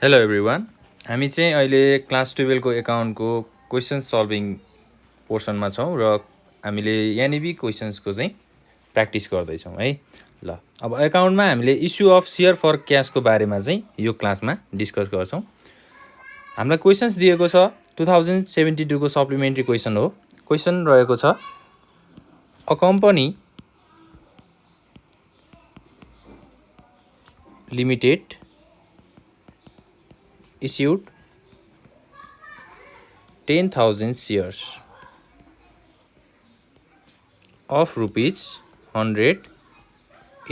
Hello everyone, हामी चाहिँ अहिले क्लास 12 को एकाउन्टको क्वेसन सल्भिङ पोर्सनमा छौँ र हामीले एनइबी क्वेसन्सको चाहिँ प्र्याक्टिस गर्दैछौँ है। ल अब एकाउन्टमा हामीले इस्यु अफ सेयर फर क्यासको बारेमा चाहिँ यो क्लासमा डिस्कस गर्छौँ। हामीलाई क्वेसन्स दिएको छ 2072 को सप्लिमेन्ट्री क्वेसन हो। क्वेसन रहेको छ a company limited issued 10,000 shares of rupees 100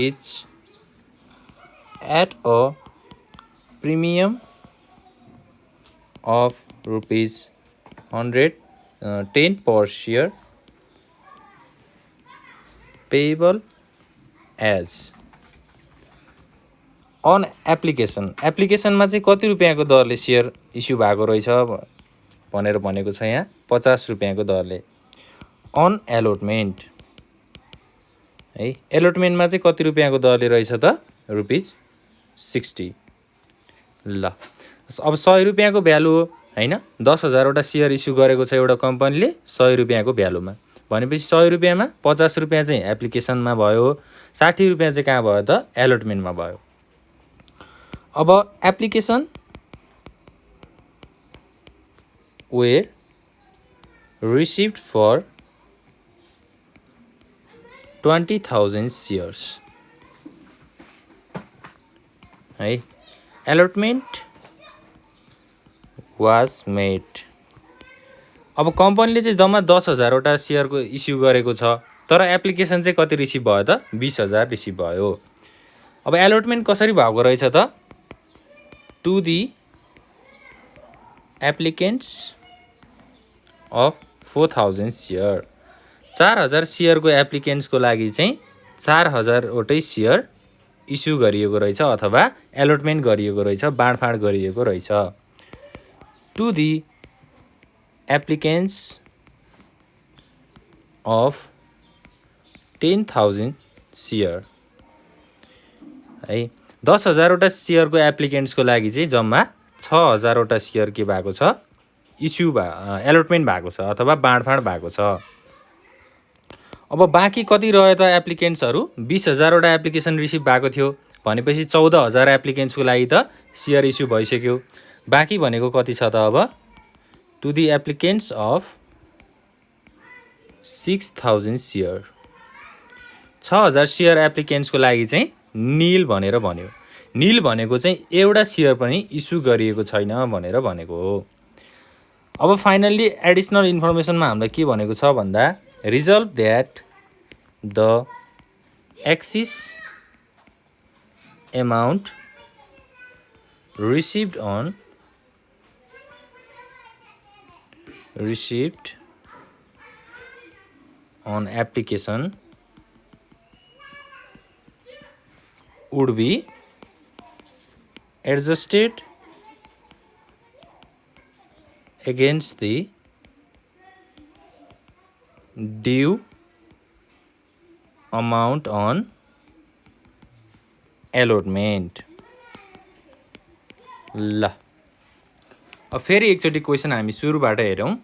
each at a premium of rupees 110 per share payable as on एप्लिकेसनमा चाहिँ कति रुपियाँको दरले सेयर इस्यु भएको रहेछ भनेर भनेको छ यहाँ 50 रुपियाँको दरले। अन एलोटमेन्ट है, एलोटमेन्टमा चाहिँ कति रुपियाँको दरले रहेछ त रुपिस 60। ल अब 100 रुपियाँको भ्यालु हो हैन, 10,000 वटा सेयर इस्यु गरेको छ एउटा कम्पनीले 100 रुपियाँको भ्यालुमा, भनेपछि 100 रुपियाँमा 50 रुपियाँ चाहिँ एप्लिकेसनमा भयो, 60 रुपियाँ चाहिँ कहाँ भयो त एलोटमेन्टमा भयो। अब application were received for 20,000 shares है। Allotment was made। अब कम्पनीले चाहिँ जम्मा 10,000 वटा सेयरको इस्यु गरेको छ, तर एप्लिकेसन चाहिँ कति रिसिभ भयो त 20,000 रिसिभ भयो। अब एलोटमेन्ट कसरी भएको रहेछ त to the applicants of 4,000 share, 4,000 सेयरको एप्लिकेन्ट्सको लागि चाहिँ 4,000 वटै सेयर इस्यु गरिएको रहेछ अथवा एलोटमेन्ट गरिएको रहेछ, बाँडफाँड गरिएको रहेछ। To the applicants of 10,000 share है, 10,000 वटा सेयरको एप्लिकेन्ट्सको लागि चाहिँ जम्मा 6,000 वटा सेयर के भएको छ इस्यु एलोटमेन्ट भएको छ अथवा बाँडफाँड भएको छ। अब बाँकी कति रह्यो त एप्लिकेन्ट्सहरू 20,000 वटा एप्लिकेसन रिसिभ भएको थियो भनेपछि 14,000 एप्लिकेन्ट्सको लागि त सेयर इस्यु भइसक्यो। बाँकी भनेको कति छ त अब to the applicants of 6,000 share, 6,000 share एप्लिकेन्ट्सको लागि चाहिँ नील भनेर भन्यो। नील भनेको चाहिँ एउटा सेयर पनि इस्यु गरिएको छैन भनेर भनेको हो। अब फाइनल्ली एडिसनल इन्फर्मेसनमा हामीलाई के भनेको छ भन्दा resolve that the axis amount received on application would be adjusted against the due amount on allotment। ल अब फेरि एकचोटि क्वेसन हामी सुरुबाट हेरौँ।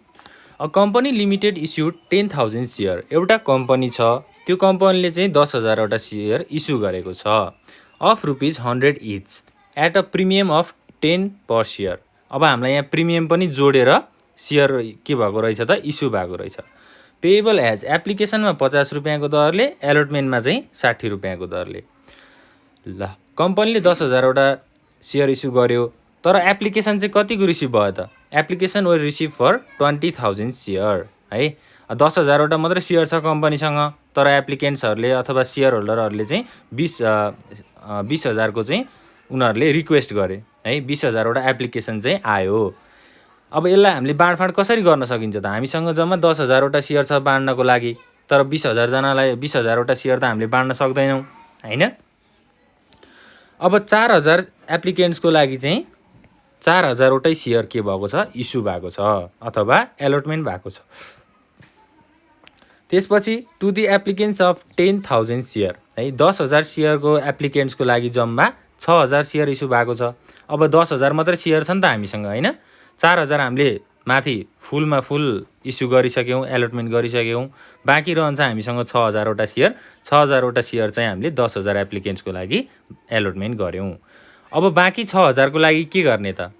A company limited issued 10,000 share, एउटा कम्पनी छ, त्यो कम्पनीले चाहिँ 10,000 वटा सेयर इस्यु गरेको छ of rupees 100 each at a premium of 10 per share. अब हामीलाई यहाँ प्रिमियम पनि जोडेर सेयर के भएको रहेछ त इस्यु भएको रहेछ। पेएबल एज एप्लिकेसनमा 50 रुपियाँको दरले, एलोटमेन्टमा चाहिँ 60 रुपियाँको दरले। ल कम्पनीले 10,000 वटा सेयर इस्यु गर्यो, तर एप्लिकेसन चाहिँ कतिको रिसिभ भयो त application were receive for 20,000 share है। 10,000 वटा मात्रै सेयर छ कम्पनीसँग, तर एप्लिकेन्ट्सहरूले अथवा सेयर होल्डरहरूले चाहिँ 20,000 को चाहिँ उनीहरूले रिक्वेस्ट गरे है, 20,000 वटा एप्लिकेसन चाहिँ आयो। अब यसलाई हामीले बाँडफाँड कसरी गर्न सकिन्छ त हामीसँग जम्मा 10,000 वटा सेयर छ बाँड्नको लागि, तर 20,000 जनालाई 20,000 वटा सेयर त हामीले बाँड्न सक्दैनौँ हैन। अब 4,000 एप्लिकेन्ट्सको लागि चाहिँ 4,000 वटै सेयर के भएको छ इस्यु भएको छ अथवा एलोटमेन्ट भएको छ। त्यसपछि to the applicants of 10,000 share है, 10,000 सेयरको एप्लिकेन्ट्सको लागि जम्मा 6,000 सेयर इस्यु भएको छ। अब 10,000 मात्रै सेयर छ नि त हामीसँग हैन। 4,000 हामीले माथि फुलमा फुल इस्यु गरिसक्यौँ, एलोटमेन्ट गरिसक्यौँ। बाँकी रहन्छ हामीसँग 6,000 वटा सेयर। 6,000 वटा सेयर चाहिँ हामीले 10,000 एप्लिकेन्ट्सको लागि एलोटमेन्ट गऱ्यौँ। अब बाँकी 6,000 को लागि के गर्ने त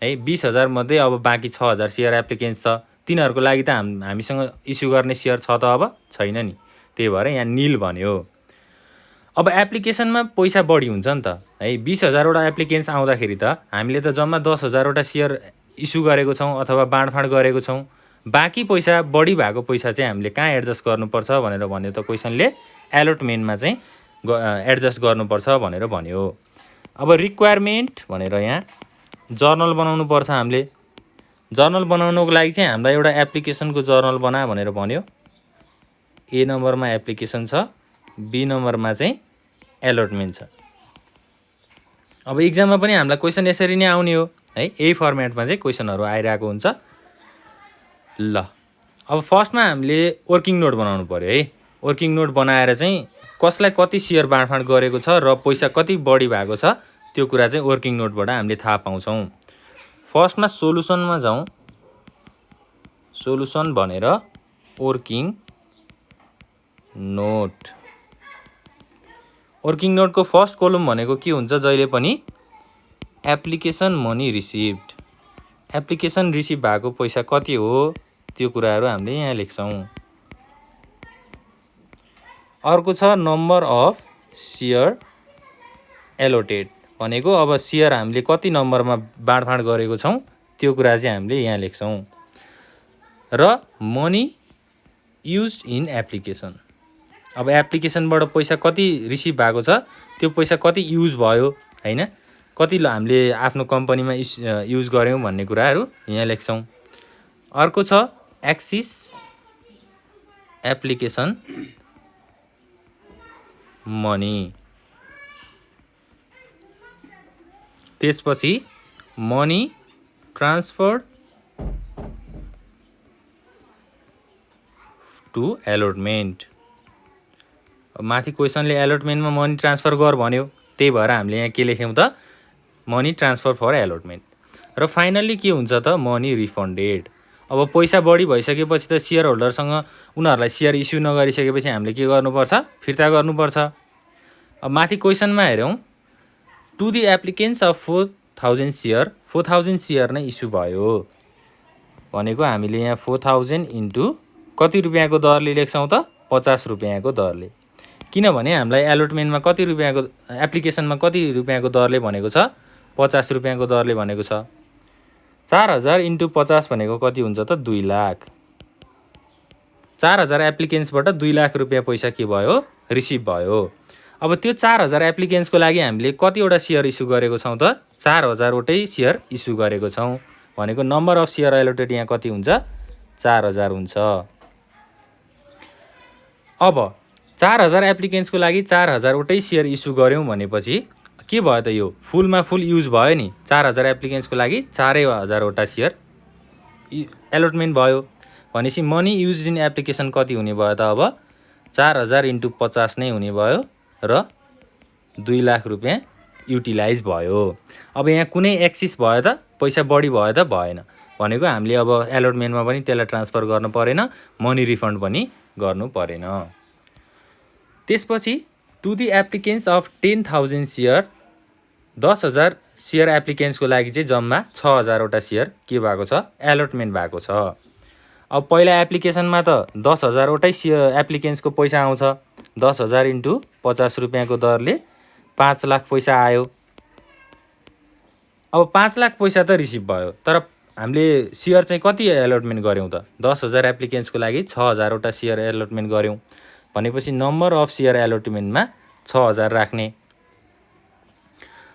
है। 20,000 मध्ये अब बाँकी 6,000 सेयर एप्लिकेन्ट्स छ, तिनीहरूको लागि त हामीसँग इस्यु गर्ने सेयर छ त अब छैन नि। त्यही भएर यहाँ निल भन्यो। अब एप्लिकेसनमा पैसा बढी हुन्छ नि त है। 20,000 वटा एप्लिकेन्ट्स आउँदाखेरि त हामीले त जम्मा 10,000 वटा सेयर इस्यु गरेको छौँ अथवा बाँडफाँड गरेको छौँ। बाँकी पैसा बढी भएको पैसा चाहिँ हामीले कहाँ एडजस्ट गर्नुपर्छ भनेर भन्यो त क्वेसनले एलोटमेन्टमा चाहिँ एडजस्ट गर्नुपर्छ भनेर भन्यो। अब रिक्वायरमेन्ट भनेर यहाँ जर्नल बनाउनु पर्छ हामीले। जर्नल बनाउनुको लागि चाहिँ हामीलाई एउटा एप्लिकेसनको जर्नल बना भनेर भन्यो। ए नम्बरमा एप्लिकेसन छ, बी नम्बरमा चाहिँ एलोटमेन्ट छ। अब इक्जाममा पनि हामीलाई क्वेसन यसरी नै आउने हो है। यही फर्मेटमा चाहिँ क्वेसनहरू आइरहेको हुन्छ। ल अब फर्स्टमा हामीले वर्किङ नोट बनाउनु पर्यो है। वर्किङ नोट बनाएर चाहिँ कसलाई कति सेयर बाँडफाँड गरेको छ र पैसा कति बढी भएको छ त्यो कुरा चाहिँ वर्किङ नोटबाट हामीले थाहा पाउँछौँ। फर्स्टमा सोलुसनमा जाउँ। सोलुसन भनेर वर्किङ नोट। वर्किङ नोटको फर्स्ट कोलम भनेको के हुन्छ जहिले पनि application money received. Application receive भएको पैसा कति हो त्यो कुराहरू हामीले यहाँ लेख्छौँ। अर्को छ नम्बर अफ सेयर एलोटेड भनेको अब सेयर हामीले कति नम्बरमा बाँडफाँड गरेको छौँ त्यो कुरा चाहिँ हामीले यहाँ लेख्छौँ। र मनी युज्ड इन एप्लिकेसन। अब एप्लिकेसनबाट पैसा कति रिसिभ भएको छ त्यो पैसा कति युज भयो हैन, कति हामीले आफ्नो कम्पनीमा युज गऱ्यौँ भन्ने कुराहरू यहाँ लेख्छौँ। अर्को छ एक्सिस एप्लिकेसन मनी। त्यसपछि मनी ट्रान्सफर्ड टु एलोटमेन्ट। माथि क्वेसनले एलोटमेन्टमा मनी ट्रान्सफर गर भन्यो, त्यही भएर हामीले यहाँ के लेख्यौँ त मनी ट्रान्सफर फर एलोटमेन्ट। र फाइनल्ली के हुन्छ त मनी रिफन्डेड। अब पैसा बढी भइसकेपछि त सेयर होल्डरसँग उनीहरूलाई सेयर इस्यु नगरिसकेपछि हामीले के गर्नुपर्छ फिर्ता गर्नुपर्छ। अब माथि क्वेसनमा हेरौँ to the applicants of 4,000 share. 4,000 share नै इस्यु भयो भनेको हामीले यहाँ 4,000 इन्टु कति रुपियाँको दरले लेख्छौँ त 50 रुपियाँको दरले। किनभने हामीलाई एलोटमेन्टमा कति रुपियाँको एप्लिकेसनमा कति रुपियाँको दरले भनेको छ 50 रुपियाँको दरले भनेको छ। 4,000 इन्टु 50 भनेको कति हुन्छ त 2 लाख। 4,000 एप्लिकेन्ट्सबाट 2 लाख रुपियाँ पैसा के भयो रिसिभ भयो। अब त्यो 4,000 एप्लिकेन्ट्सको लागि हामीले कतिवटा सेयर इस्यु गरेको छौँ त 4,000 वटै सेयर इस्यु गरेको छौँ भनेको नम्बर अफ सेयर एलोटेड यहाँ कति हुन्छ 4,000 हुन्छ। अब 4,000 एप्लिकेन्ट्सको लागि 4,000 वटै सेयर इस्यु गऱ्यौँ भनेपछि के भयो त यो फुलमा फुल युज भयो नि। 4,000 एप्लिकेन्ट्सको लागि 4,000 वटा सेयर एलोटमेन्ट भयो भनेपछि मनी युज इन एप्लिकेसन कति हुने भयो त अब 4,000 इन्टु 50 नै हुने भयो र 2 लाख रुपियाँ युटिलाइज भयो। अब यहाँ कुनै एक्सिस भयो त पैसा बढी भयो त भएन भनेको हामीले अब एलोटमेन्टमा पनि त्यसलाई ट्रान्सफर गर्न परेन, मनी रिफन्ड पनि गर्नु परेन। त्यसपछि to the applicants of 10,000 share. 10,000 share एप्लिकेन्ट्सको लागि चाहिँ जम्मा 6,000 वटा सेयर के भएको छ एलोटमेन्ट भएको छ। अब पहिला एप्लिकेसनमा त 10,000 वटै सेयर एप्लिकेन्ट्सको पैसा आउँछ। 10,000 इन्टु 50 रुपियाँको दरले 5 लाख पैसा आयो। अब 5 लाख पैसा त रिसिभ भयो तर हामीले सेयर चाहिँ कति एलोटमेन्ट गऱ्यौँ त 10,000 एप्लिकेन्ट्सको लागि 6,000 वटा सेयर एलोटमेन्ट गऱ्यौँ भनेपछि नम्बर अफ सेयर एलोटमेन्टमा 6,000 राख्ने।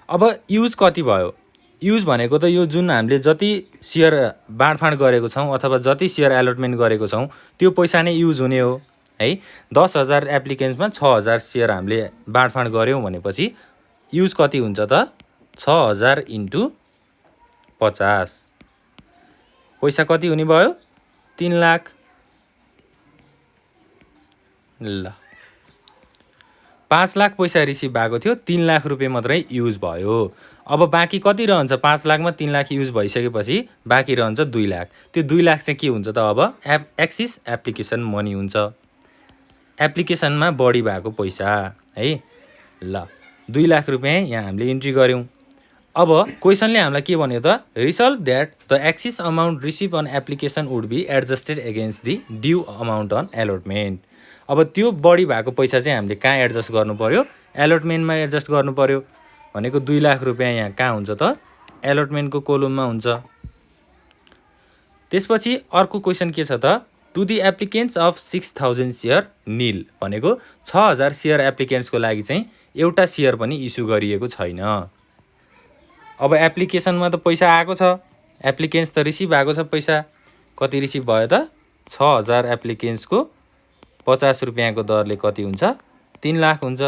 अब युज कति भयो युज भनेको त यो जुन हामीले जति सेयर बाँडफाँड गरेको छौँ अथवा जति सेयर एलोटमेन्ट गरेको छौँ त्यो पैसा नै युज हुने हो है। 10,000 एप्लिकेन्ट्समा 6,000 सेयर हामीले बाँडफाँड गऱ्यौँ भनेपछि युज कति हुन्छ त 6,000 इन्टु 50 पैसा कति हुने भयो 3 लाख। ल 5 लाख पैसा रिसिभ भएको थियो, 3 लाख रुपियाँ मात्रै युज भयो। अब बाँकी कति रहन्छ? 5 लाखमा 3 लाख युज भइसकेपछि बाँकी रहन्छ 2 लाख। त्यो 2 लाख चाहिँ के हुन्छ त? अब एक्सिस एप्लिकेसन मनी हुन्छ। एप्लिकेसनमा बढी भएको पैसा है। ल 2 लाख रुपियाँ यहाँ हामीले इन्ट्री गऱ्यौँ। अब क्वेसनले हामीलाई के भन्यो त? Resolve that the excess amount receive on application would be adjusted against the due amount on allotment. अब त्यो बढी भएको पैसा चाहिँ हामीले कहाँ एडजस्ट गर्नु पर्यो? एलोटमेन्टमा एडजस्ट गर्नु पर्यो। भनेको 2 लाख रुपियाँ यहाँ कहाँ हुन्छ त? एलोटमेन्टको कोलममा हुन्छ। त्यसपछि अर्को क्वेसन के छ त? To the applicants of 6000 share nil. भनेको 6000 सेयर एप्लिकेन्ट्सको लागि चाहिँ एउटा सेयर पनि इस्यु गरिएको छैन। अब एप्लिकेसनमा त पैसा आएको छ, एप्लिकेन्ट्स त रिसिभ भएको छ पैसा। कति रिसिभ भयो त? 6000 एप्लिकेन्ट्सको 50 रुपियाँको दरले कति हुन्छ? 3 लाख हुन्छ।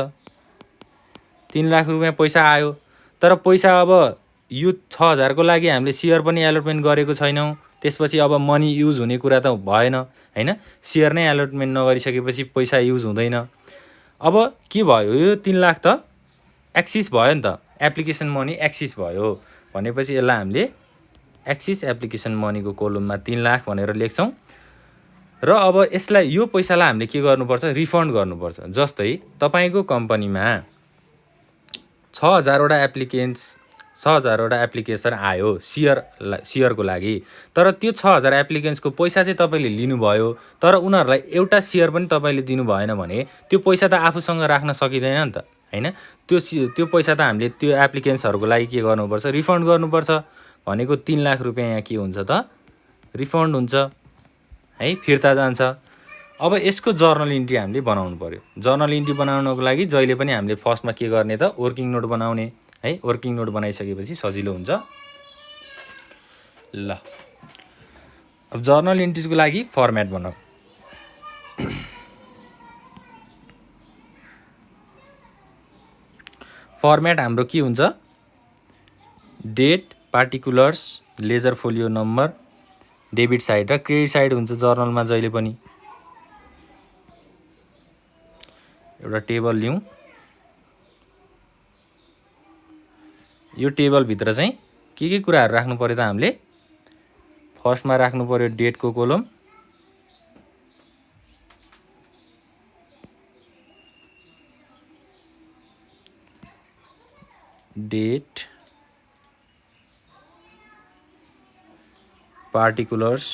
3 लाख रुपियाँ पैसा आयो। तर पैसा अब यो 6000 को लागि हामीले सेयर पनि एलोटमेन्ट गरेको छैनौँ। त्यसपछि अब मनी युज हुने कुरा त भएन हैन। सेयर नै एलोटमेन्ट नगरिसकेपछि पैसा युज हुँदैन। अब के भयो? यो 3 लाख त एक्सिस भयो नि त। एप्लिकेसन मनी एक्सिस भयो भनेपछि यसलाई हामीले एक्सिस एप्लिकेसन मनीको कोलममा 3 लाख भनेर लेख्छौँ। र अब यसलाई यो पैसालाई हामीले के गर्नुपर्छ? रिफन्ड गर्नुपर्छ। जस्तै तपाईको कम्पनीमा 6000 वटा एप्लिकेन्ट्स 6000 वटा एप्लिकेसन आयो सेयरको लागि। तर त्यो 6000 एप्लिकेन्ट्सको पैसा चाहिँ तपाईले लिनुभयो, तर उनीहरूलाई एउटा सेयर पनि तपाईले दिनु भएन भने त्यो पैसा त आफूसँग राख्न सकिँदैन नि त हैन। त्यो पैसा त हामीले त्यो एप्लिकेन्ट्सहरूको लागि के गर्नुपर्छ? रिफन्ड गर्नुपर्छ। भनेको 3 लाख रुपियाँ यहाँ के हुन्छ त? रिफन्ड हुन्छ है, फिर्ता जान्छ। अब यसको जर्नल इन्ट्री हामीले बनाउनु पर्यो। जर्नल इन्ट्री बनाउनको लागि जहिले पनि हामीले फर्स्टमा के गर्ने त? वर्किङ नोट बनाउने है। वर्किङ नोट बनाइसकेपछि सजिलो हुन्छ। ल अब जर्नल इन्ट्रीजको लागि फर्मेट बनाऊ। फर्मेट हाम्रो के हुन्छ? Date, particulars, ledger folio number, debit side र क्रेडिट साइड हुन्छ जर्नलमा जहिले पनि। एउटा टेबल लिउँ। यो टेबलभित्र चाहिँ के कुराहरू राख्नु पर्यो त? हामीले फर्स्टमा राख्नु पर्यो डेटको column, date, particulars,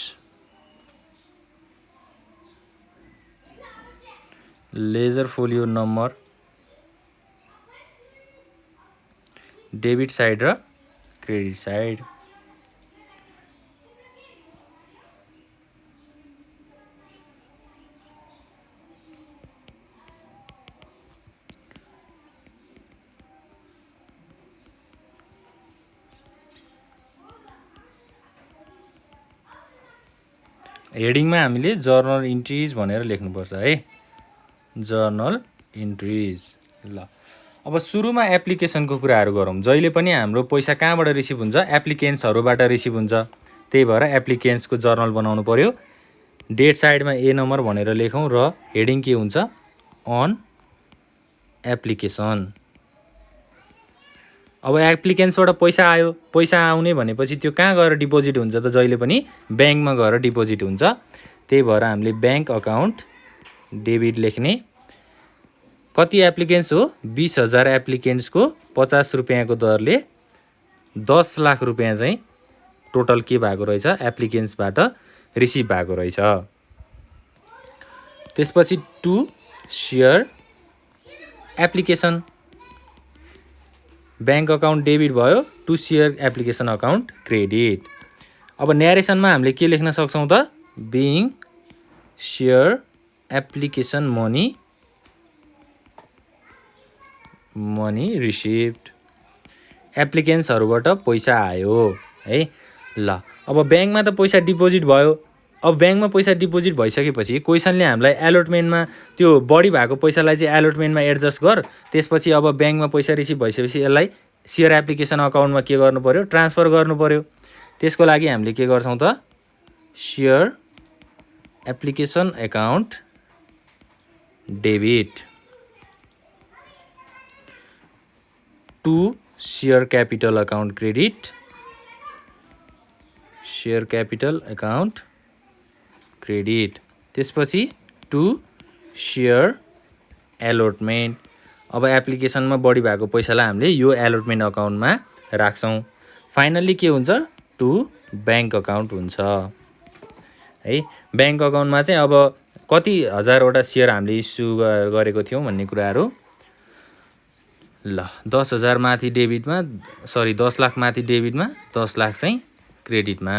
ledger folio number, debit side र क्रेडिट साइड। हेडिङमा हामीले जर्नल इन्ट्रिज भनेर लेख्नुपर्छ है। Journal entries. ल अब सुरुमा एप्लिकेसनको कुराहरू गरौँ। जहिले पनि हाम्रो पैसा कहाँबाट रिसिभ हुन्छ? एप्लिकेन्ट्सहरूबाट रिसिभ हुन्छ। त्यही भएर एप्लिकेन्ट्सको जर्नल बनाउनु पर्यो। डेट साइडमा ए नम्बर भनेर लेखौँ र हेडिङ के हुन्छ? On application. अब एप्लिकेन्ट्सबाट पैसा आयो। पैसा आउने भनेपछि त्यो कहाँ गएर डिपोजिट हुन्छ त? जहिले पनि ब्याङ्कमा गएर डिपोजिट हुन्छ। त्यही भएर हामीले ब्याङ्क अकाउन्ट डेबिट लेख्ने। कति एप्लिकेन्ट्स हो? 20,000 एप्लिकेन्ट्सको 50 रुपियाँको दरले 10 लाख रुपियाँ चाहिँ टोटल के भएको रहेछ? एप्लिकेन्ट्सबाट रिसिभ भएको रहेछ। त्यसपछि to share application. Bank account debit भयो, to share application account credit. अब न्यारेसनमा हामीले के लेख्न सक्छौँ त? Being share application money received. एप्लिकेन्ट्सहरूबाट पैसा आयो है। ल अब ब्याङ्कमा त पैसा डिपोजिट भयो। अब ब्याङ्कमा पैसा डिपोजिट भइसकेपछि क्वेसनले हामीलाई एलोटमेन्टमा त्यो बढी भएको पैसालाई चाहिँ एलोटमेन्टमा एडजस्ट गर। त्यसपछि अब ब्याङ्कमा पैसा रिसिभ भइसकेपछि यसलाई सेयर एप्लिकेसन अकाउन्टमा के गर्नु पर्यो? ट्रान्सफर गर्नु पर्यो। त्यसको लागि हामीले के गर्छौँ त? Share application account debit. To share capital account credit, share capital account credit. त्यसपछि टु सेयर एलोटमेन्ट। अब एप्लिकेसनमा बढी भएको पैसालाई हामीले यो एलोटमेन्ट अकाउन्टमा राख्छौँ। फाइनल्ली के हुन्छ, टु ब्याङ्क अकाउन्ट हुन्छ है। ब्याङ्क अकाउन्टमा चाहिँ अब कति हजारवटा सेयर हामीले इस्यु गरेको थियौँ भन्ने कुराहरू ल 10,000 माथि डेबिटमा, 10 लाख माथि डेबिटमा, 10 लाख चाहिँ क्रेडिटमा।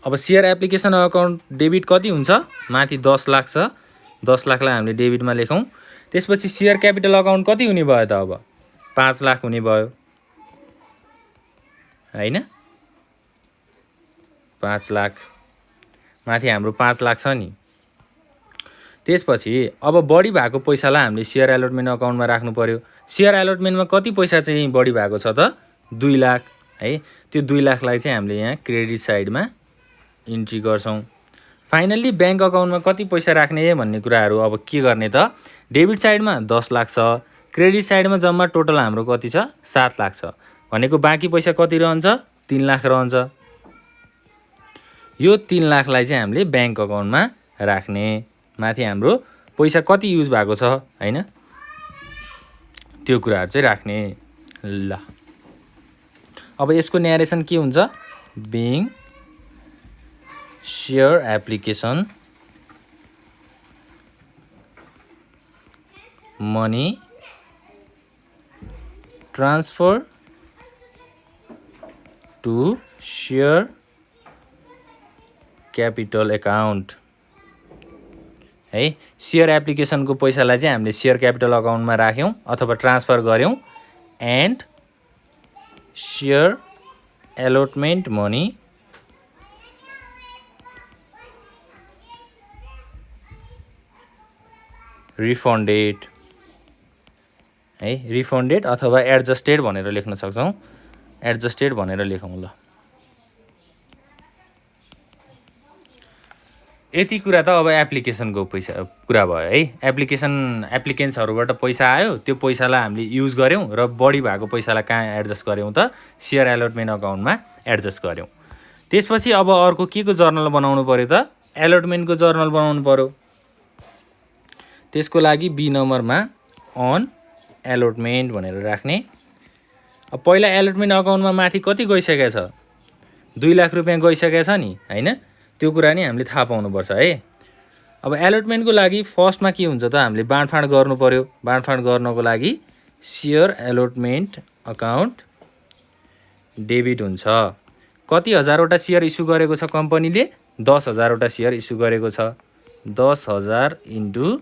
अब सेयर एप्लिकेसन अकाउन्ट डेबिट कति हुन्छ, माथि 10 लाख छ, 10 लाखलाई हामीले डेबिटमा लेखौँ। त्यसपछि सेयर क्यापिटल अकाउन्ट कति हुने भयो त, अब 5 लाख हुने भयो हैन। 5 लाख माथि हाम्रो 5 लाख छ नि। त्यसपछि अब बढी भएको पैसालाई हामीले सेयर एलोटमेन्ट अकाउन्टमा राख्नु पर्यो। सेयर एलोटमेन्टमा कति पैसा चाहिँ बढी भएको छ त, 2 लाख है। त्यो 2 लाखलाई चाहिँ हामीले यहाँ क्रेडिट साइडमा इन्ट्री गर्छौँ। फाइनल्ली ब्याङ्क अकाउन्टमा कति पैसा राख्ने भन्ने कुराहरू अब के गर्ने त, डेबिट साइडमा 10 लाख छ, क्रेडिट साइडमा जम्मा टोटल हाम्रो कति छ, 7 लाख छ भनेको बाँकी पैसा कति रहन्छ, 3 लाख रहन्छ। यो 3 लाखलाई चाहिँ हामीले ब्याङ्क अकाउन्टमा राख्ने। माथि हाम्रो पैसा कति युज भएको छ हैन, त्यो कुराहरू चाहिँ राख्ने। ल अब यसको न्यारेसन के हुन्छ, being share application money transfer to share capital account है। सेयर एप्लिकेसनको पैसालाई चाहिँ हामीले सेयर क्यापिटल अकाउन्टमा राख्यौँ अथवा ट्रान्सफर गऱ्यौँ। एन्ड सेयर एलोटमेन्ट मनी रिफन्डेड है, रिफन्डेड अथवा एडजस्टेड भनेर लेख्न सक्छौँ। एडजस्टेड भनेर लेखौँ ल। यति कुरा त अब एप्लिकेसनको पैसा कुरा भयो है। एप्लिकेन्ट्सहरूबाट पैसा आयो, त्यो पैसालाई हामीले युज गऱ्यौँ र बढी भएको पैसालाई कहाँ एडजस्ट गऱ्यौँ त, सेयर एलोटमेन्ट अकाउन्टमा एडजस्ट गऱ्यौँ। त्यसपछि अब अर्को के को जर्नल बनाउनु पर्यो त, एलोटमेन्टको जर्नल बनाउनु पर्यो। त्यसको लागि बी नम्बरमा अन एलोटमेन्ट भनेर राख्ने। अब पहिला एलोटमेन्ट अकाउन्टमा माथि कति गइसकेको छ, 2 लाख रुपियाँ गइसकेको छ नि हैन, त्यो कुरा नि हामीले थाहा पाउनुपर्छ है। अब एलोटमेन्टको लागि फर्स्टमा के हुन्छ त, हामीले बाँडफाँड गर्नु पर्यो। बाँडफाँड गर्नको लागि सेयर एलोटमेन्ट अकाउन्ट डेबिट हुन्छ। कति हजारवटा सेयर इस्यु गरेको छ कम्पनीले, 10,000वटा सेयर इस्यु गरेको छ। 10,000 इन्टु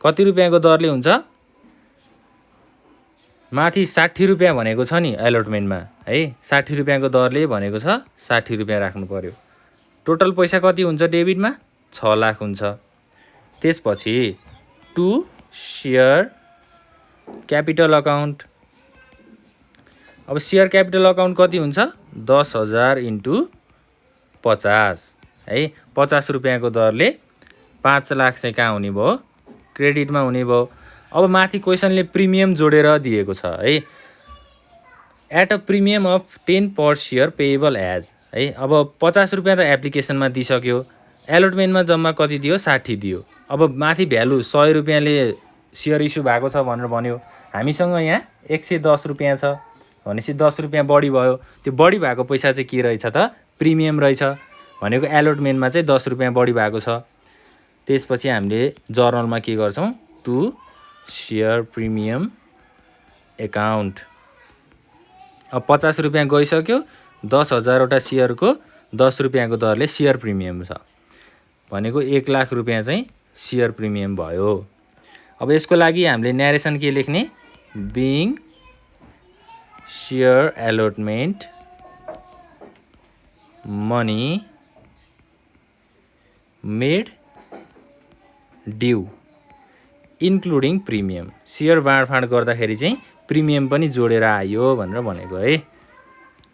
कति रुपियाँको दरले हुन्छ, माथि 60 रुपियाँ भनेको छ नि एलोटमेन्टमा है, 60 रुपियाँको दरले भनेको छ, 60 रुपियाँ राख्नु पर्यो। टोटल पैसा कति हुन्छ डेबिटमा, 6 लाख हुन्छ। त्यसपछि टु सेयर क्यापिटल अकाउन्ट। अब सेयर क्यापिटल अकाउन्ट कति हुन्छ, 10,000 इन्टु 50 है, 50 रुपियाँको दरले 5 लाख चाहिँ कहाँ हुने भयो, क्रेडिटमा हुने भयो। अब माथि क्वेसनले प्रिमियम जोडेर दिएको छ है, at a premium of 10 per share payable as है। अब 50 रुपियाँ त एप्लिकेसनमा दिइसक्यो, एलोटमेन्टमा जम्मा कति दियो, 60 दियो। अब माथि भ्यालु 100 रुपियाँले सेयर इस्यु भएको छ भनेर भन्यो, हामीसँग यहाँ 110 रुपियाँ छ भनेपछि 10 रुपियाँ बढी भयो। त्यो बढी भएको पैसा चाहिँ के रहेछ त, प्रिमियम रहेछ भनेको एलोटमेन्टमा चाहिँ 10 रुपियाँ बढी भएको छ। त्यसपछि हामीले जर्नलमा के गर्छौँ, टु सेयर प्रिमियम एकाउन्ट। अब 50 रुपियाँ गइसक्यो, 10,000वटा सेयरको 10 रुपियाँको दरले सेयर प्रिमियम छ भनेको 1 लाख रुपियाँ चाहिँ सेयर प्रिमियम भयो। अब यसको लागि हामीले न्यारेसन के लेख्ने, being share allotment money made due including premium. Share बाँडफाँड गर्दाखेरि चाहिँ प्रिमियम पनि जोडेर आयो भनेर भनेको है।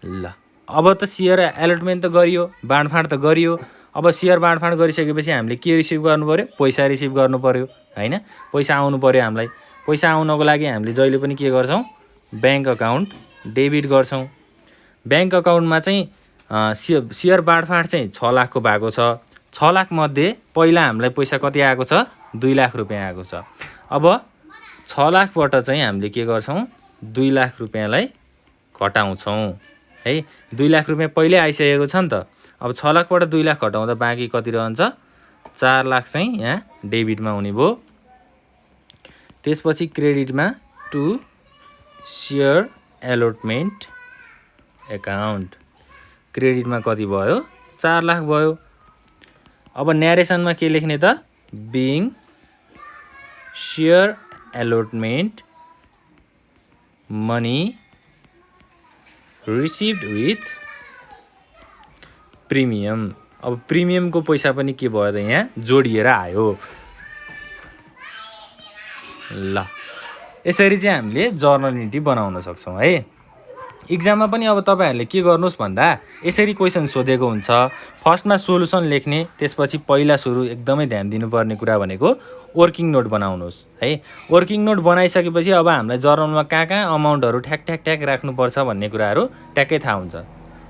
ल अब त सेयर एलोटमेन्ट त गरियो, बाँडफाँड त गरियो। अब सेयर बाँडफाँड गरिसकेपछि हामीले के रिसिभ गर्नु पर्यो, पैसा रिसिभ गर्नु पर्यो हैन, पैसा आउनु पर्यो हामीलाई। पैसा आउनको लागि हामीले जहिले पनि के गर्छौँ ब्याङ्क अकाउन्ट डेबिट गर्छौँ। ब्याङ्क अकाउन्टमा चाहिँ सेयर बाँडफाँड चाहिँ 6 लाखको भएको छ। 6 लाख मध्ये पहिला हामीलाई पैसा कति आएको छ 2 लाख रुपियाँ आएको छ। अब 6 लाखबाट चाहिँ हामीले के गर्छौँ 2 लाख रुपियाँलाई घटाउँछौँ है। 2 लाख रुपियाँ पहिल्यै आइसकेको छ नि त। अब 6 लाखबाट 2 लाख घटाउँदा बाँकी कति रहन्छ 4 लाख चाहिँ यहाँ डेबिटमा हुने भयो। त्यसपछि क्रेडिटमा टु सेयर एलोटमेन्ट एकाउन्ट क्रेडिटमा कति भयो 4 लाख भयो। अब न्यारेसनमा के लेख्ने त being share allotment money received with premium. अब प्रिमियमको पैसा पनि के भयो त यहाँ जोडिएर आयो। ल यसरी चाहिँ हामीले जर्नल एन्ट्री बनाउन सक्छौँ है। इक्जाममा पनि अब तपाईहरूले के गर्नुहोस् भन्दा यसरी क्वेसन सोधेको हुन्छ। फर्स्टमा सोलुसन लेख्ने, त्यसपछि पहिला सुरु एकदमै ध्यान दिनुपर्ने कुरा भनेको वर्किङ नोट बनाउनुहोस् है। वर्किङ नोट बनाइसकेपछि अब हामीलाई जर्नलमा कहाँ अमाउन्टहरू ठ्याक ठ्याक ठ्याक राख्नुपर्छ भन्ने कुराहरू ट्याक्कै थाहा हुन्छ।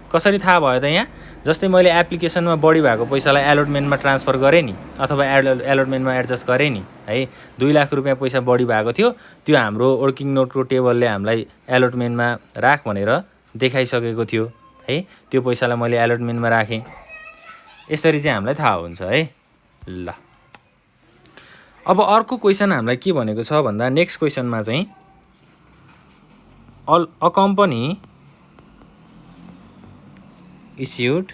कसरी थाहा भयो त यहाँ जस्तै मैले एप्लिकेसनमा बढी भएको पैसालाई एलोटमेन्टमा ट्रान्सफर गरेँ नि अथवा एलोटमेन्टमा एडजस्ट गरेँ नि है। 2 लाख रुपियाँ पैसा बढी भएको थियो, त्यो हाम्रो वर्किङ नोटको टेबलले हामीलाई एलोटमेन्टमा राख भनेर देखाइसकेको थियो है। त्यो पैसालाई मैले एलोटमेन्टमा राखेँ। यसरी चाहिँ हामीलाई थाहा हुन्छ है। ल अब अर्को क्वेसन हामीलाई के भनेको छ भन्दा नेक्स्ट क्वेसनमा चाहिँ a company issued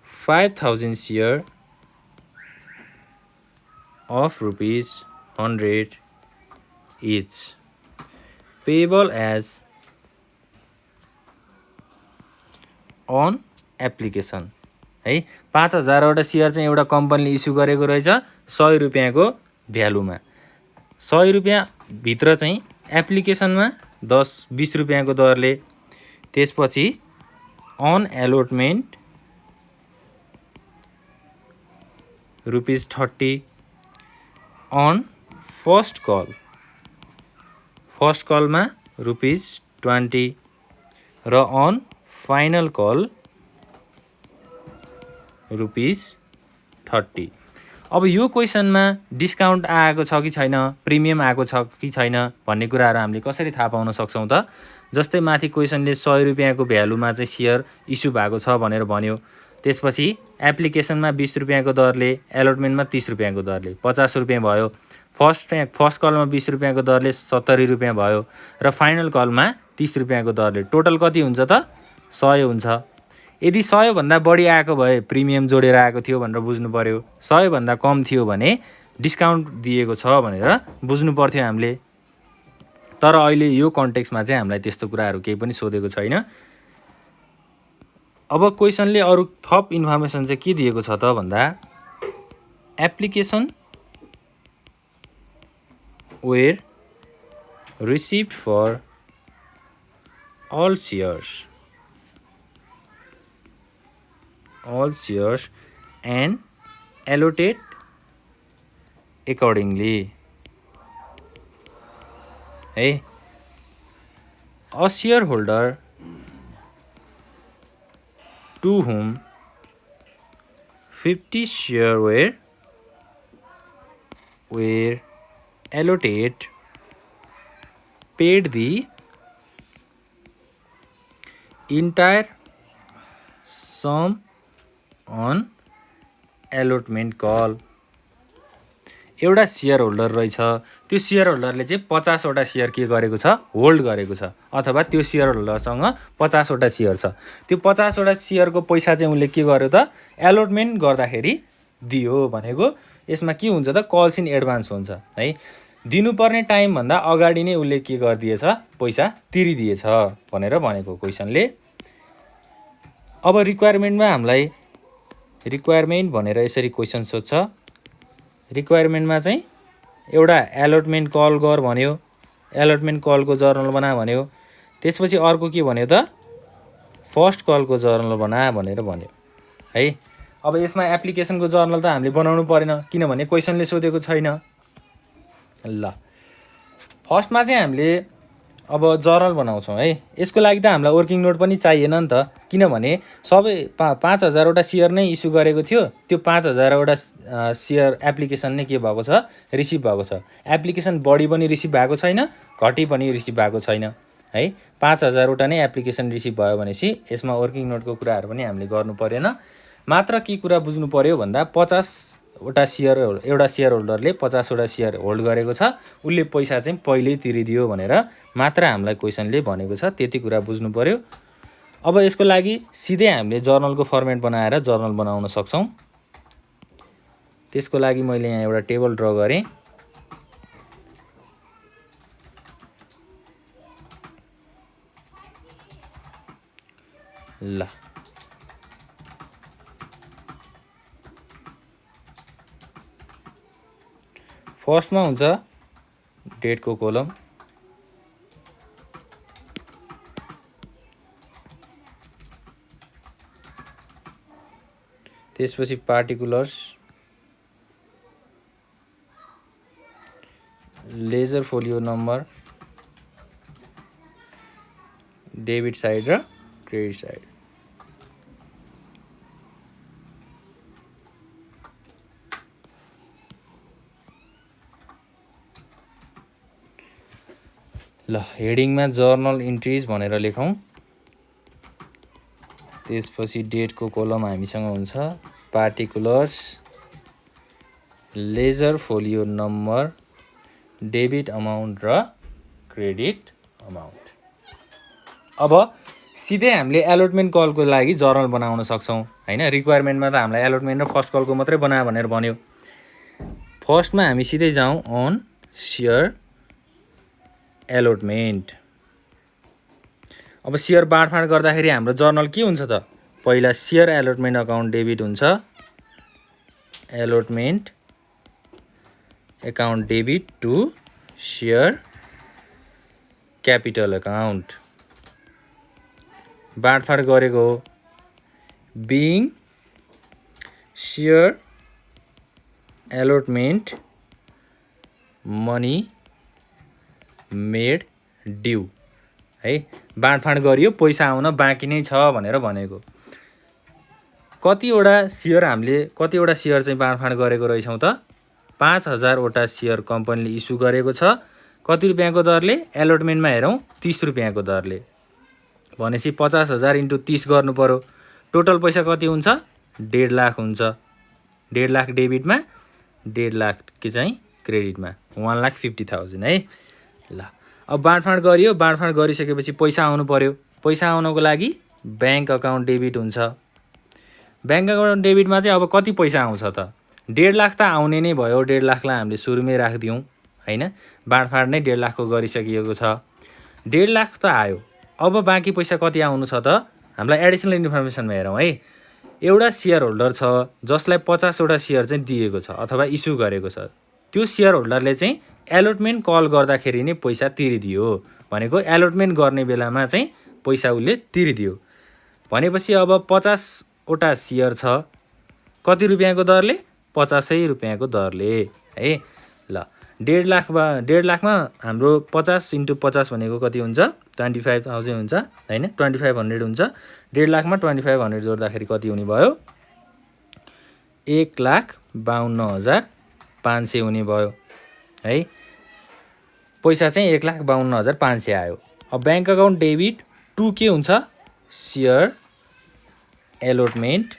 5,000 share of ₹100 each payable as on application है। 5,000वटा सेयर चाहिँ एउटा कम्पनीले इस्यु गरेको रहेछ 100 रुपियाँको भ्यालुमा। 100 रुपियाँ भित्र चाहिँ एप्लिकेसनमा 10-20 रुपियाँको दरले, त्यसपछि अन एलोटमेन्ट ₹30 अन फर्स्ट कलमा ₹20 र अन फाइनल कल ₹30। अब यो क्वेसनमा डिस्काउन्ट आएको छ कि छैन, प्रिमियम आएको छ कि छैन भन्ने कुराहरू हामीले कसरी थाहा पाउन सक्छौँ त। जस्तै माथि क्वेसनले 100 रुपियाँको भ्यालुमा चाहिँ सेयर इस्यु भएको छ भनेर भन्यो। त्यसपछि एप्लिकेसनमा 20 रुपियाँको दरले, एलोटमेन्टमा 30 रुपियाँको दरले 50 रुपियाँ भयो। फर्स्ट कलमा 20 रुपियाँको दरले 70 रुपियाँ भयो र फाइनल कलमा 30 रुपियाँको दरले टोटल कति हुन्छ त 100 हुन्छ। यदि 100 भन्दा बढी आएको भए प्रिमियम जोडेर आएको थियो भनेर बुझ्नु पर्यो। 100 भन्दा कम थियो भने डिस्काउन्ट दिएको छ भनेर बुझ्नु पर्थ्यो हामीले। तर अहिले यो कन्टेक्स्टमा चाहिँ हामीलाई त्यस्तो कुराहरू केही पनि सोधेको छैन। अब क्वेसनले अरू थप इन्फर्मेसन चाहिँ के दिएको छ त भन्दा application were received for all shares and allotted accordingly है। A shareholder to whom 50 shares were allotted paid the entire sum on allotment call। एउटा सेयर होल्डर रहेछ, त्यो सेयर होल्डरले चाहिँ 50वटा सेयर के गरेको छ होल्ड गरेको छ अथवा त्यो सेयर होल्डरसँग 50वटा सेयर छ। त्यो 50वटा सेयरको पैसा चाहिँ उसले के गर्यो त एलोटमेन्ट गर्दाखेरि दियो भनेको यसमा के हुन्छ त कल्स इन एडभान्स हुन्छ है। दिनुपर्ने टाइमभन्दा अगाडि नै उसले के गरिदिएछ पैसा तिरिदिएछ भनेर भनेको क्वेसनले। अब रिक्वायरमेन्टमा हामीलाई रिक्वायरमेन्ट भनेर यसरी क्वेसन सोध्छ। रिक्वायरमेन्टमा चाहिँ एउटा एलोटमेन्ट कल गर भन्यो, एलोटमेन्ट कलको जर्नल बना भन्यो। त्यसपछि अर्को के भन्यो त फर्स्ट कलको जर्नल बना भनेर भन्यो है। अब यसमा एप्लिकेसनको जर्नल त हामीले बनाउनु परेन किनभने क्वेसनले सोधेको छैन। ल फर्स्टमा चाहिँ हामीले अब जर्नल बनाउँछौँ है। यसको लागि त हामीलाई वर्किङ नोट पनि चाहिएन नि त, किनभने सबै 5000वटा सेयर नै इस्यु गरेको थियो। त्यो 5000वटा सेयर एप्लिकेसन नै के भएको छ, रिसिभ भएको छ। एप्लिकेसन बढी पनि रिसिभ भएको छैन, घटी पनि रिसिभ भएको छैन है। 5000वटा नै एप्लिकेसन रिसिभ भयो भनेपछि यसमा वर्किङ नोटको कुराहरू पनि हामीले गर्नु परेन। मात्र के कुरा बुझ्नु पर्यो भन्दा 50वटा सेयर, एउटा सेयर होल्डरले 50वटा सेयर होल्ड गरेको छ, उसले पैसा चाहिँ पहिल्यै तिरिदियो भनेर मात्र हामीलाई क्वेसनले भनेको छ, त्यति कुरा बुझ्नु पर्यो। अब यसको लागि सिधै हामीले जर्नलको फर्मेट बनाएर जर्नल बनाउन सक्छौँ। त्यसको लागि मैले यहाँ एउटा टेबल ड्र गरेँ। ल फर्स्टमा हुन्छ डेटको कोलम, त्यसपछि particulars, ledger folio number, debit side र क्रेडिट साइड। ल हेडिङमा जर्नल इन्ट्रिज भनेर लेखौँ। त्यसपछि डेटको कोलम हामीसँग हुन्छ, particulars, ledger folio number, debit amount र क्रेडिट अमाउन्ट। अब सिधै हामीले एलोटमेन्ट कलको लागि जर्नल बनाउन सक्छौँ हैन। रिक्वायरमेन्टमा त हामीलाई एलोटमेन्ट र फर्स्ट कलको मात्रै बना भनेर भन्यो। फर्स्टमा हामी सिधै जाउँ अन सेयर एलोटमेन्ट। अब सेयर बाँडफाँड गर्दाखेरि हाम्रो जर्नल के हुन्छ त, पहिला सेयर एलोटमेन्ट अकाउन्ट डेबिट हुन्छ, allotment account debit to share capital account. बाँडफाँड गरेको हो, being share allotment money made due है। बाँडफाँड गरियो, पैसा आउन बाँकी नै छ भनेर भनेको। कतिवटा सेयर हामीले कतिवटा सेयर चाहिँ बाँडफाँड गरेको रहेछौँ त, 5000वटा सेयर कम्पनीले इस्यु गरेको छ। कति रुपियाँको दरले, एलोटमेन्टमा हेरौँ 30 रुपियाँको दरले, भनेपछि 50,000 × 30 गर्नु पर्यो। टोटल पैसा कति हुन्छ, 1.5 लाख हुन्छ। 1.5 लाख डेबिटमा, 1.5 लाख के चाहिँ क्रेडिटमा, 1,50,000 है। ल अब बाँडफाँड गरियो, बाँडफाँड गरिसकेपछि पैसा आउनु पर्यो। पैसा आउनको लागि ब्याङ्क अकाउन्ट डेबिट हुन्छ। ब्याङ्क अकाउन्ट डेबिटमा चाहिँ अब कति पैसा आउँछ त, 1.5 लाख त आउने नै भयो। 1.5 लाखलाई हामीले सुरुमै राखिदिउँ हैन। बाँडफाँड नै 1.5 लाखको गरिसकिएको छ, 1.5 लाख त आयो। अब बाँकी पैसा कति आउनु छ त, हामीलाई एडिसनल इन्फर्मेसनमा हेरौँ है। एउटा सेयर होल्डर छ जसलाई 50वटा सेयर चाहिँ दिएको छ अथवा इस्यु गरेको छ। त्यो सेयर होल्डरले चाहिँ एलोटमेन्ट कल गर्दाखेरि नै पैसा तिरिदियो भनेको, एलोटमेन्ट गर्ने बेलामा चाहिँ पैसा उसले तिरिदियो भनेपछि अब 50वटा सेयर छ, कति रुपियाँको दरले, 50 रुपियाँको दरले है। ल 1.5 लाखमा हाम्रो 50 × 50 भनेको कति हुन्छ, 25,000 हुन्छ हैन, 2500 हुन्छ। 1.5 लाखमा 2500 जोड्दाखेरि कति हुने भयो, 1,52,500 हुने भयो है। पैसा चाहिँ 1,52,500 आयो। अब ब्याङ्क अकाउन्ट डेबिट टु के हुन्छ, सेयर एलोटमेन्ट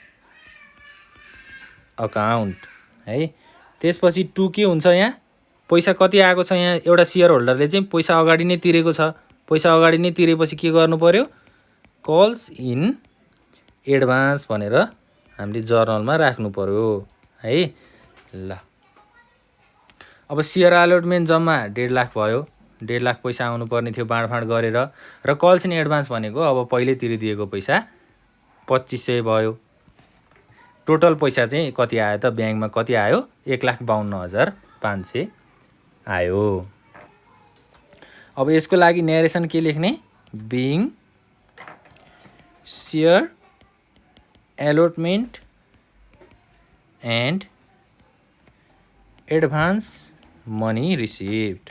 अकाउन्ट है। त्यसपछि टु के हुन्छ, यहाँ पैसा कति आएको छ, यहाँ एउटा सेयर होल्डरले चाहिँ पैसा अगाडि नै तिरेको छ। पैसा अगाडि नै तिरेपछि के गर्नु पर्यो, कल्स इन एडभान्स भनेर हामीले जर्नलमा राख्नु पर्यो है। ल अब सेयर एलोटमेन्ट जम्मा 1.5 लाख भयो। 1.5 लाख पैसा आउनुपर्ने थियो बाँडफाँड गरेर, र कल्स इन एडभान्स भनेको अब पहिले तिरिदिएको पैसा 2500 भयो। टोटल पैसा चाहिँ कति आयो त, ब्याङ्कमा कति आयो, 1,52,500 आयो। अब यसको लागि नेरेसन के लेख्ने, being share allotment and advance money received.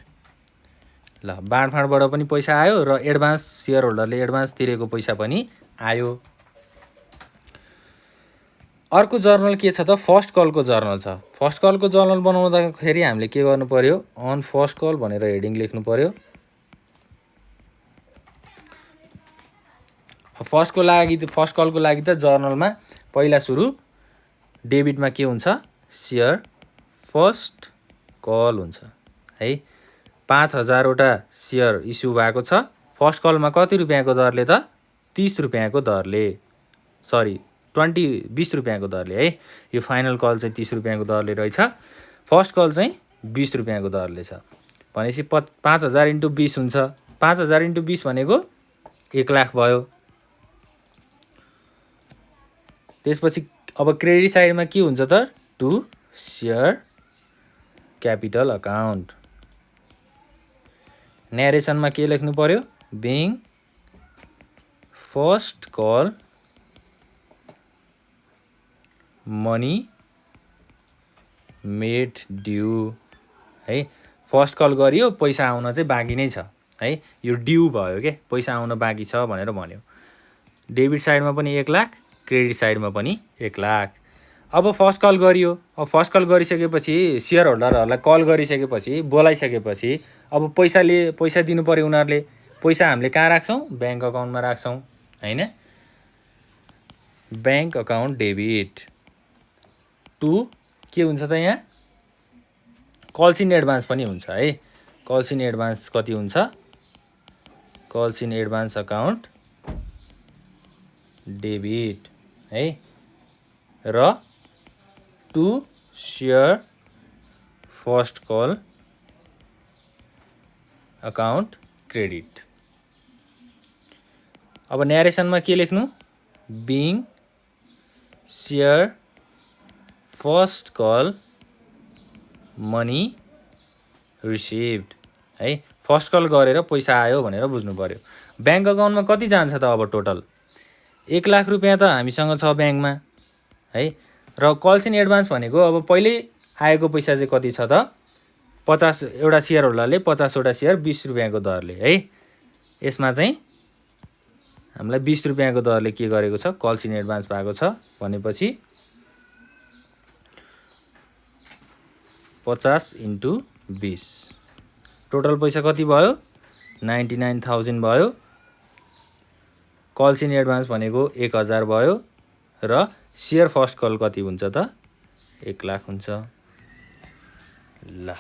ल बाँडफाँडबाट पनि पैसा आयो र एडभान्स सेयर होल्डरले एडभान्स तिरेको पैसा पनि आयो। अर्को जर्नल के छ त फर्स्ट कलको जर्नल छ। फर्स्ट कलको जर्नल बनाउँदाखेरि हामीले के गर्नु पर्यो अन फर्स्ट कल भनेर हेडिङ लेख्नु पर्यो। फर्स्ट कलको लागि त जर्नलमा पहिला सुरु डेबिटमा के हुन्छ सेयर फर्स्ट कल हुन्छ है। 5000 वटा सेयर इस्यु भएको छ। फर्स्ट कलमा कति रुपियाँको दरले त 30 रुपियाँको दरले 20 रुपियाँको दरले है। यो फाइनल कल चाहिँ 30 रुपियाँको दरले रहेछ। फर्स्ट कल चाहिँ 20 रुपियाँको दरले छ भनेपछि 5000 × 20 हुन्छ। 5000 × 20 भनेको 1 लाख भयो। त्यसपछि अब क्रेडिट साइडमा के हुन्छ त टु सेयर क्यापिटल अकाउन्ट। न्यारेसनमा के लेख्नु पर्यो being first call money made due है। फर्स्ट कल गरियो पैसा आउन चाहिँ बाँकी नै छ है। यो ड्यू भयो के पैसा आउन बाँकी छ भनेर भन्यो। डेबिट साइडमा पनि 1 लाख क्रेडिट साइडमा पनि 1 लाख। अब फर्स्ट कल गरियो। अब फर्स्ट कल गरिसकेपछि सेयर होल्डरहरूलाई कल गरिसकेपछि बोलाइसकेपछि अब पैसा दिनु पर्यो उनीहरूले। पैसा हामीले कहाँ राख्छौँ ब्याङ्क अकाउन्टमा राख्छौँ हैन। ब्याङ्क अकाउन्ट डेबिट टु के हुन्छ त यहाँ कल्स इन एडभान्स पनि हुन्छ है। कल्स इन एडभान्स कति हुन्छ calls in advance account debit है र to share first call account credit. अब न्यारेसनमा के लेख्नु being share first call money received है। फर्स्ट कल गरेर पैसा आयो भनेर बुझ्नु पर्यो। ब्याङ्क अकाउन्टमा कति जान्छ त अब टोटल 1 लाख रुपियाँ त हामीसँग छ ब्याङ्कमा है। र कल्स इन एडभान्स भनेको अब पहिले आएको पैसा चाहिँ कति छ त 50 एउटा सेयर होल्डरले 50 वटा सेयर 20 रुपियाँको दरले है। यसमा चाहिँ हामीलाई 20 रुपियाँको दरले के गरेको छ कल्स इन एडभान्स भएको छ भनेपछि 50 × 20 टोटल पैसा कति भयो 99,000 भयो। कल्स इन एडभान्स भनेको 1000 भयो र सेयर फर्स्ट कल कति हुन्छ त 1 लाख हुन्छ। ल